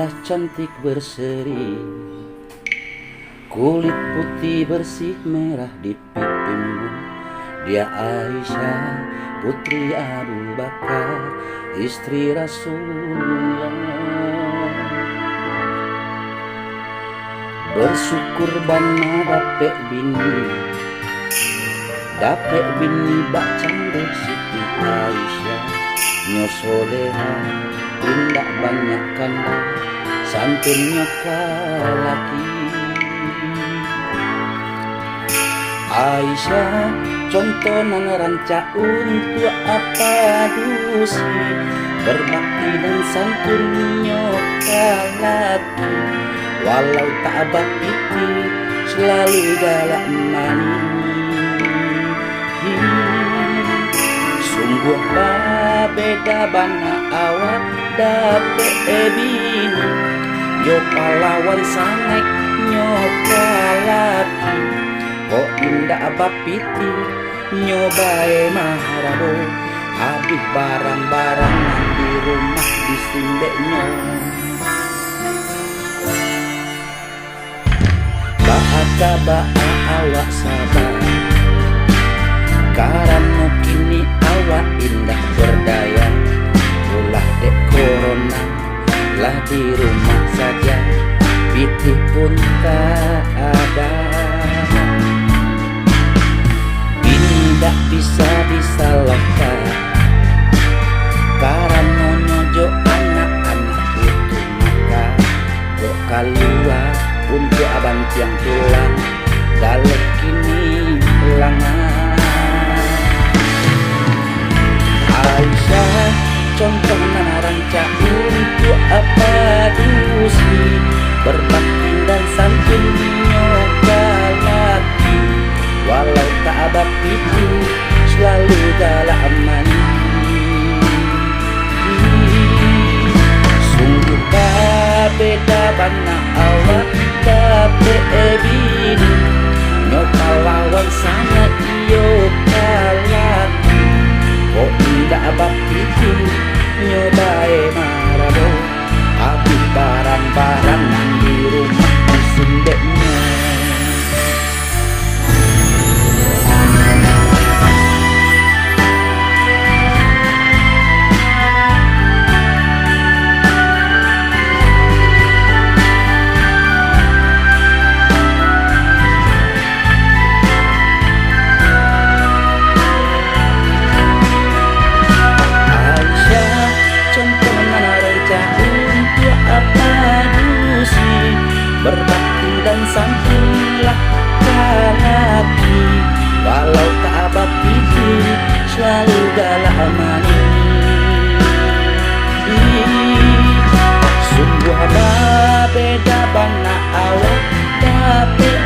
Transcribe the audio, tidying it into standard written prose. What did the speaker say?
wajah cantik berseri, kulit putih bersih merah di pipimu. Dia Aisyah putri Abu Bakar, istri Rasulullah. Bersyukur bana dapet bini bak canggih Siti Aisyah. Nyo soleha tindak banyak kanda, santunnya kalaki. Aisyah contoh nang rancak untuk apa dusi, berbakti dan santunnya kalaki. Walau tak bakti selalu galak sungguh beda bana awak dapet bini, yo pahlawan sangat nyo kalaki. Kok indah bapiti nyobae maharabo, habis barang-barang di rumah disimbeknya. Ba'a awak sabar, karena kini awak indah berdaya. Ulah dek corona lah di rumah saja, pitih pun tak ada. Bini tak bisa disalahkan, karena nyojo anak-anak butuh makan. Kok keluar untuk abang tiang tulang, galak kini langan. Aisyah contoh nana rancak untuk apa dusi, berbakti dan santunnya kalaki. Walau tak bakti selalu galak amani. Sungguh beda bana awak dapet bini, nyo pahlawan sangat iyo kalaki. Kok indah bakti nyobae marabo, habis barang-barang di rumah disimbeknya. Berbakti dan santunlah kalaki. Walau tak bakti selalu galak amani. Sungguh beda bana awak dapet